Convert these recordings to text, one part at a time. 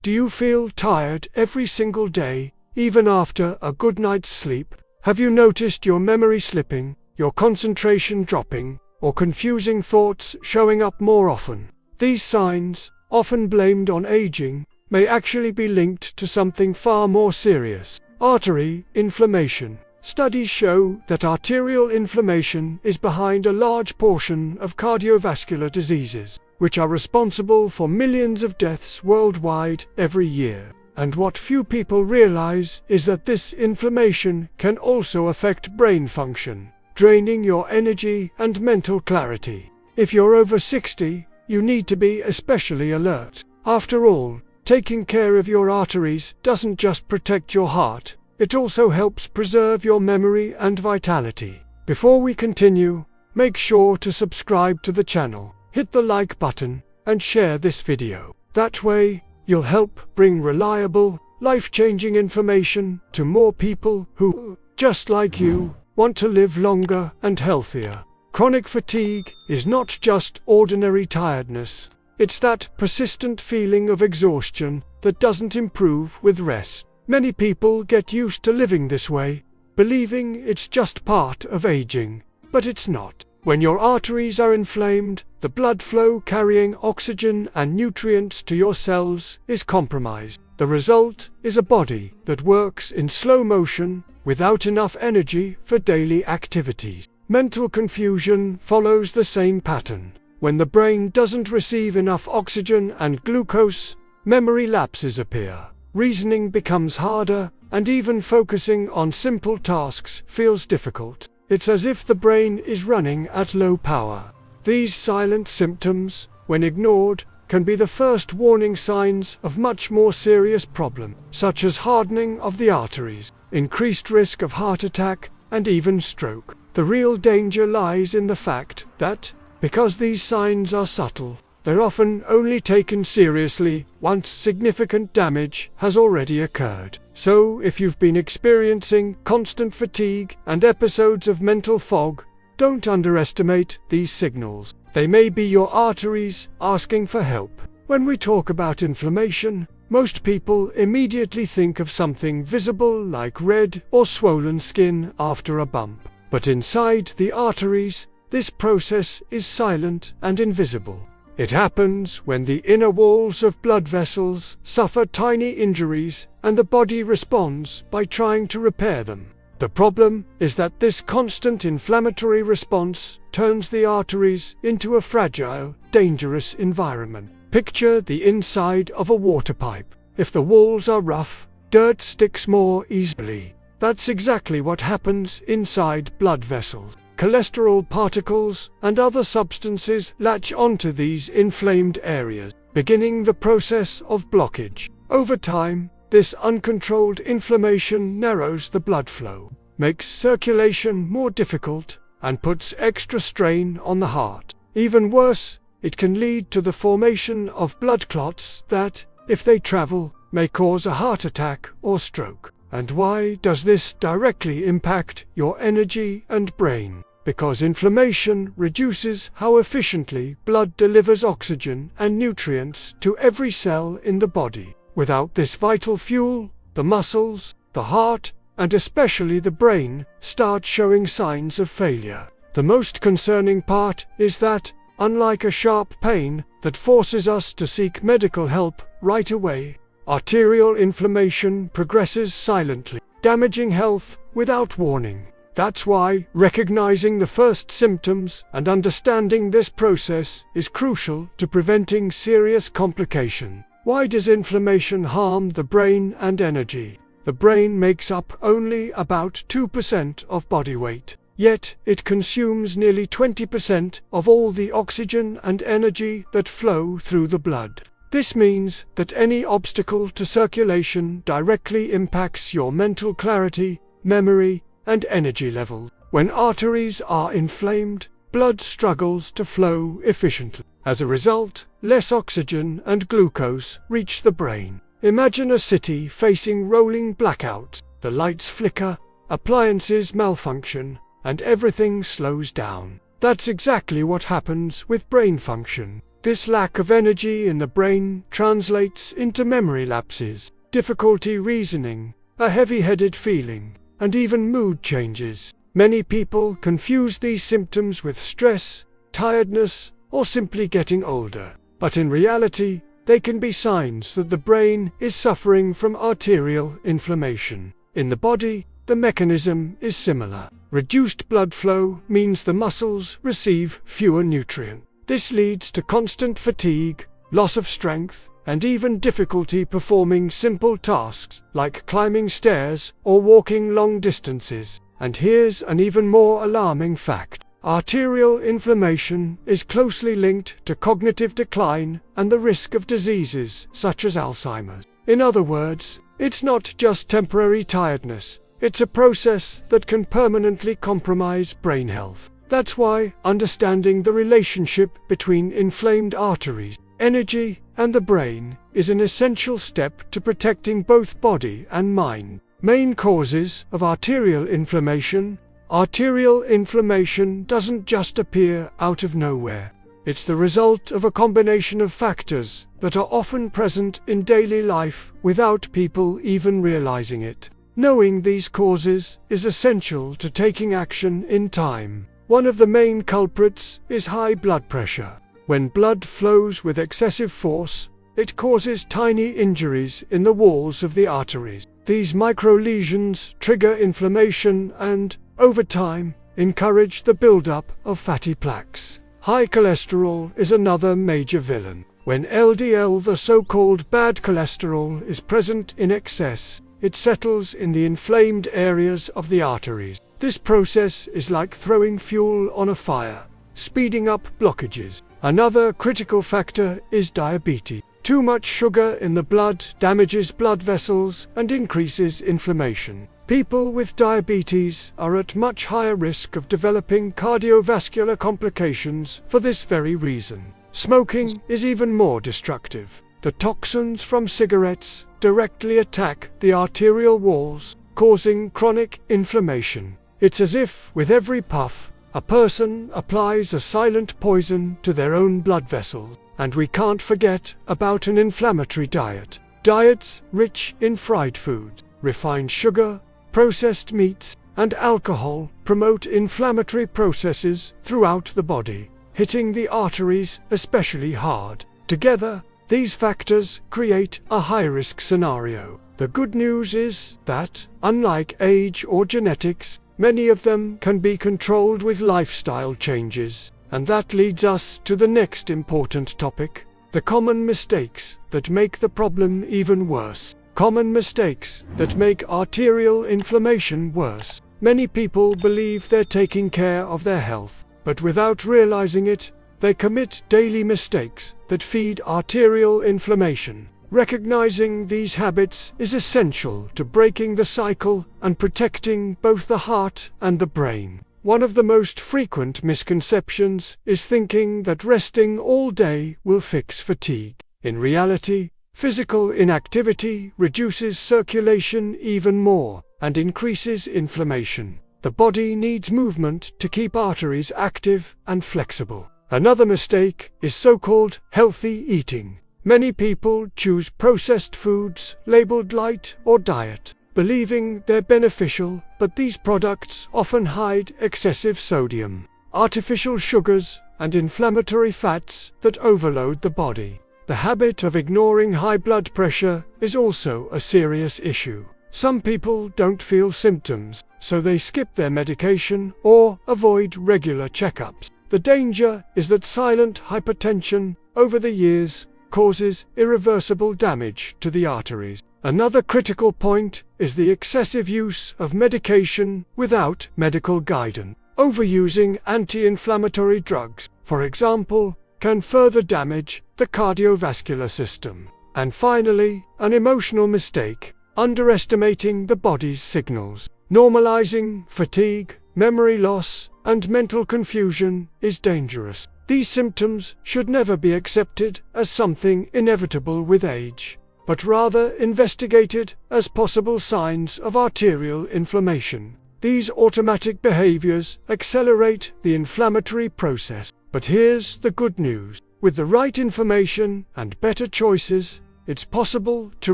Do you feel tired every single day, even after a good night's sleep? Have you noticed your memory slipping, your concentration dropping, or confusing thoughts showing up more often? These signs, often blamed on aging, may actually be linked to something far more serious: artery inflammation. Studies show that arterial inflammation is behind a large portion of cardiovascular diseases, which are responsible for millions of deaths worldwide every year. And what few people realize is that this inflammation can also affect brain function, draining your energy and mental clarity. If you're over 60, you need to be especially alert. After all, taking care of your arteries doesn't just protect your heart, it also helps preserve your memory and vitality. Before we continue, make sure to subscribe to the channel, hit the like button, and share this video. That way, you'll help bring reliable, life-changing information to more people who, just like you, want to live longer and healthier. Chronic fatigue is not just ordinary tiredness. It's that persistent feeling of exhaustion that doesn't improve with rest. Many people get used to living this way, believing it's just part of aging, but it's not. When your arteries are inflamed, the blood flow carrying oxygen and nutrients to your cells is compromised. The result is a body that works in slow motion, without enough energy for daily activities. Mental confusion follows the same pattern. When the brain doesn't receive enough oxygen and glucose, memory lapses appear. Reasoning becomes harder, and even focusing on simple tasks feels difficult. It's as if the brain is running at low power. These silent symptoms, when ignored, can be the first warning signs of much more serious problems, such as hardening of the arteries, increased risk of heart attack, and even stroke. The real danger lies in the fact that, because these signs are subtle, they're often only taken seriously once significant damage has already occurred. So, if you've been experiencing constant fatigue and episodes of mental fog, don't underestimate these signals. They may be your arteries asking for help. When we talk about inflammation, most people immediately think of something visible like red or swollen skin after a bump. But inside the arteries, this process is silent and invisible. It happens when the inner walls of blood vessels suffer tiny injuries and the body responds by trying to repair them. The problem is that this constant inflammatory response turns the arteries into a fragile, dangerous environment. Picture the inside of a water pipe. If the walls are rough, dirt sticks more easily. That's exactly what happens inside blood vessels. Cholesterol particles and other substances latch onto these inflamed areas, beginning the process of blockage. Over time, this uncontrolled inflammation narrows the blood flow, makes circulation more difficult, and puts extra strain on the heart. Even worse, it can lead to the formation of blood clots that, if they travel, may cause a heart attack or stroke. And why does this directly impact your energy and brain? Because inflammation reduces how efficiently blood delivers oxygen and nutrients to every cell in the body. Without this vital fuel, the muscles, the heart, and especially the brain start showing signs of failure. The most concerning part is that, unlike a sharp pain that forces us to seek medical help right away, arterial inflammation progresses silently, damaging health without warning. That's why recognizing the first symptoms and understanding this process is crucial to preventing serious complications. Why does inflammation harm the brain and energy? The brain makes up only about 2% of body weight, yet it consumes nearly 20% of all the oxygen and energy that flow through the blood. This means that any obstacle to circulation directly impacts your mental clarity, memory, and energy levels. When arteries are inflamed, blood struggles to flow efficiently. As a result, less oxygen and glucose reach the brain. Imagine a city facing rolling blackouts. The lights flicker, appliances malfunction, and everything slows down. That's exactly what happens with brain function. This lack of energy in the brain translates into memory lapses, difficulty reasoning, a heavy-headed feeling, and even mood changes. Many people confuse these symptoms with stress, tiredness, or simply getting older. But in reality, they can be signs that the brain is suffering from arterial inflammation. In the body, the mechanism is similar. Reduced blood flow means the muscles receive fewer nutrients. This leads to constant fatigue, loss of strength, and even difficulty performing simple tasks like climbing stairs or walking long distances. And here's an even more alarming fact. Arterial inflammation is closely linked to cognitive decline and the risk of diseases such as Alzheimer's. In other words, it's not just temporary tiredness, it's a process that can permanently compromise brain health. That's why understanding the relationship between inflamed arteries, energy, and the brain is an essential step to protecting both body and mind. Main causes of arterial inflammation. Arterial inflammation doesn't just appear out of nowhere. It's the result of a combination of factors that are often present in daily life without people even realizing it. Knowing these causes is essential to taking action in time. One of the main culprits is high blood pressure. When blood flows with excessive force, it causes tiny injuries in the walls of the arteries. These micro-lesions trigger inflammation and, over time, encourage the buildup of fatty plaques. High cholesterol is another major villain. When LDL, the so-called bad cholesterol, is present in excess, it settles in the inflamed areas of the arteries. This process is like throwing fuel on a fire, speeding up blockages. Another critical factor is diabetes. Too much sugar in the blood damages blood vessels and increases inflammation. People with diabetes are at much higher risk of developing cardiovascular complications for this very reason. Smoking is even more destructive. The toxins from cigarettes directly attack the arterial walls, causing chronic inflammation. It's as if, with every puff, a person applies a silent poison to their own blood vessels. And we can't forget about an inflammatory diet. Diets rich in fried foods, refined sugar, processed meats, and alcohol promote inflammatory processes throughout the body, hitting the arteries especially hard. Together, these factors create a high-risk scenario. The good news is that, unlike age or genetics, many of them can be controlled with lifestyle changes. And that leads us to the next important topic, the common mistakes that make the problem even worse. Common mistakes that make arterial inflammation worse. Many people believe they're taking care of their health, but without realizing it, they commit daily mistakes that feed arterial inflammation. Recognizing these habits is essential to breaking the cycle and protecting both the heart and the brain. One of the most frequent misconceptions is thinking that resting all day will fix fatigue. In reality, physical inactivity reduces circulation even more and increases inflammation. The body needs movement to keep arteries active and flexible. Another mistake is so-called healthy eating. Many people choose processed foods labeled light or diet, believing they're beneficial, but these products often hide excessive sodium, artificial sugars, and inflammatory fats that overload the body. The habit of ignoring high blood pressure is also a serious issue. Some people don't feel symptoms, so they skip their medication or avoid regular checkups. The danger is that silent hypertension, over the years, causes irreversible damage to the arteries. Another critical point is the excessive use of medication without medical guidance. Overusing anti-inflammatory drugs, for example, can further damage the cardiovascular system. And finally, an emotional mistake, underestimating the body's signals. Normalizing fatigue, memory loss, and mental confusion is dangerous. These symptoms should never be accepted as something inevitable with age, but rather investigated as possible signs of arterial inflammation. These automatic behaviors accelerate the inflammatory process. But here's the good news. With the right information and better choices, it's possible to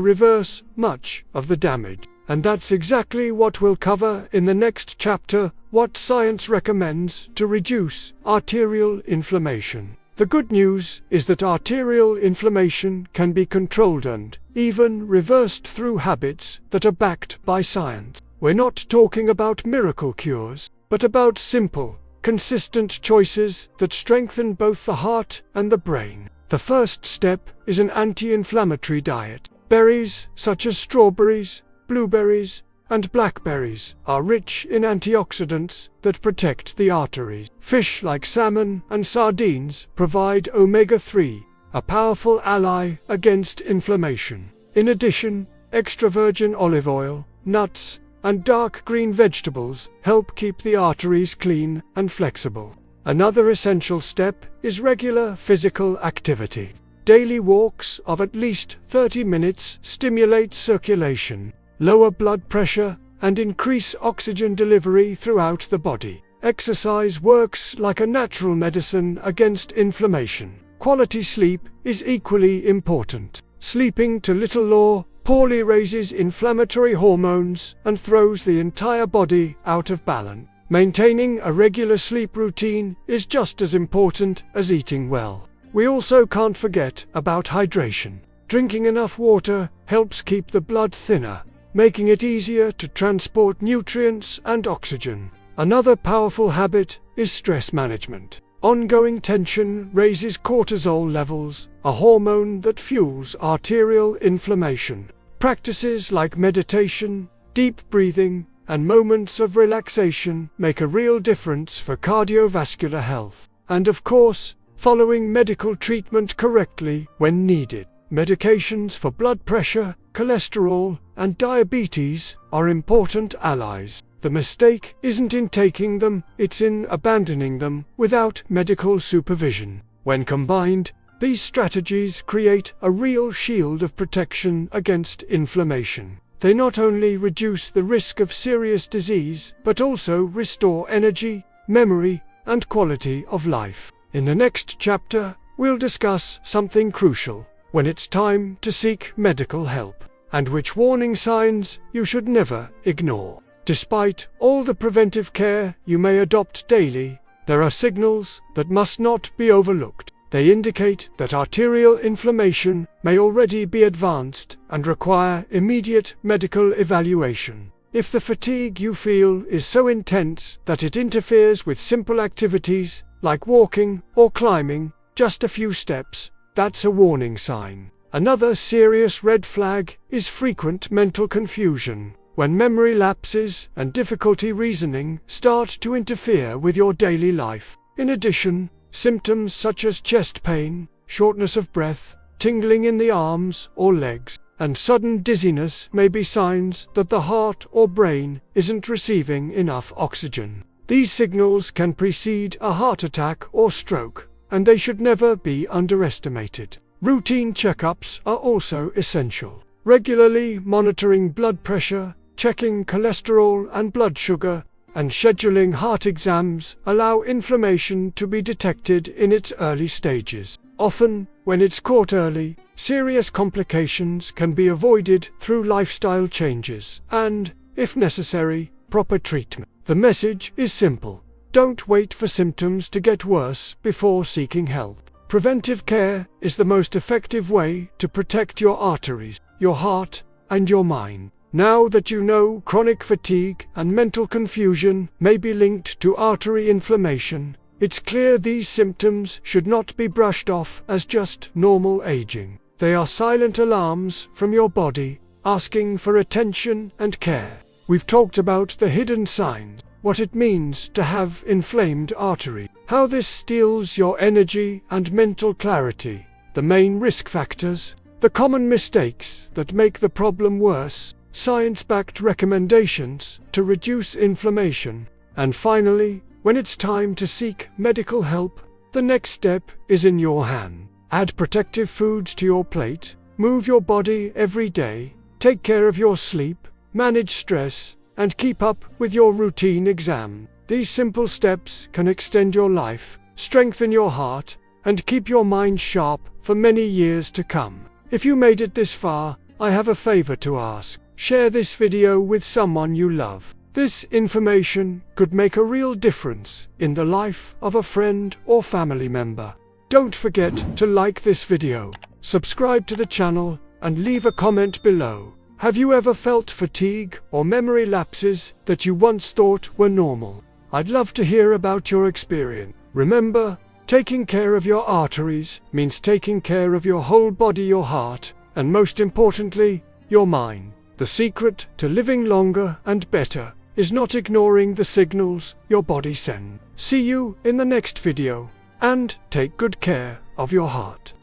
reverse much of the damage. And that's exactly what we'll cover in the next chapter: what science recommends to reduce arterial inflammation. The good news is that arterial inflammation can be controlled and even reversed through habits that are backed by science. We're not talking about miracle cures, but about simple, consistent choices that strengthen both the heart and the brain. The first step is an anti-inflammatory diet. Berries such as strawberries, blueberries, and blackberries are rich in antioxidants that protect the arteries. Fish like salmon and sardines provide omega-3, a powerful ally against inflammation. In addition, extra virgin olive oil, nuts, and dark green vegetables help keep the arteries clean and flexible. Another essential step is regular physical activity. Daily walks of at least 30 minutes stimulate circulation, lower blood pressure, and increase oxygen delivery throughout the body. Exercise works like a natural medicine against inflammation. Quality sleep is equally important. Sleeping to little or poorly raises inflammatory hormones and throws the entire body out of balance. Maintaining a regular sleep routine is just as important as eating well. We also can't forget about hydration. Drinking enough water helps keep the blood thinner, making it easier to transport nutrients and oxygen. Another powerful habit is stress management. Ongoing tension raises cortisol levels, a hormone that fuels arterial inflammation. Practices like meditation, deep breathing, and moments of relaxation make a real difference for cardiovascular health. And of course, following medical treatment correctly when needed. Medications for blood pressure, cholesterol, and diabetes are important allies. The mistake isn't in taking them, it's in abandoning them without medical supervision. When combined, these strategies create a real shield of protection against inflammation. They not only reduce the risk of serious disease, but also restore energy, memory, and quality of life. In the next chapter, we'll discuss something crucial: when it's time to seek medical help, and which warning signs you should never ignore. Despite all the preventive care you may adopt daily, there are signals that must not be overlooked. They indicate that arterial inflammation may already be advanced and require immediate medical evaluation. If the fatigue you feel is so intense that it interferes with simple activities like walking or climbing just a few steps, that's a warning sign. Another serious red flag is frequent mental confusion, when memory lapses and difficulty reasoning start to interfere with your daily life. In addition, symptoms such as chest pain, shortness of breath, tingling in the arms or legs, and sudden dizziness may be signs that the heart or brain isn't receiving enough oxygen. These signals can precede a heart attack or stroke, and they should never be underestimated. Routine checkups are also essential. Regularly monitoring blood pressure, checking cholesterol and blood sugar, and scheduling heart exams allow inflammation to be detected in its early stages. Often, when it's caught early, serious complications can be avoided through lifestyle changes and, if necessary, proper treatment. The message is simple: don't wait for symptoms to get worse before seeking help. Preventive care is the most effective way to protect your arteries, your heart, and your mind. Now that you know chronic fatigue and mental confusion may be linked to artery inflammation, it's clear these symptoms should not be brushed off as just normal aging. They are silent alarms from your body, asking for attention and care. We've talked about the hidden signs, what it means to have inflamed artery, how this steals your energy and mental clarity, the main risk factors, the common mistakes that make the problem worse, science-backed recommendations to reduce inflammation, and finally, when it's time to seek medical help, the next step is in your hand. Add protective foods to your plate, move your body every day, take care of your sleep, manage stress, and keep up with your routine exam. These simple steps can extend your life, strengthen your heart, and keep your mind sharp for many years to come. If you made it this far, I have a favor to ask. Share this video with someone you love. This information could make a real difference in the life of a friend or family member. Don't forget to like this video, subscribe to the channel, and leave a comment below. Have you ever felt fatigue or memory lapses that you once thought were normal? I'd love to hear about your experience. Remember, taking care of your arteries means taking care of your whole body, your heart, and most importantly, your mind. The secret to living longer and better is not ignoring the signals your body sends. See you in the next video, and take good care of your heart.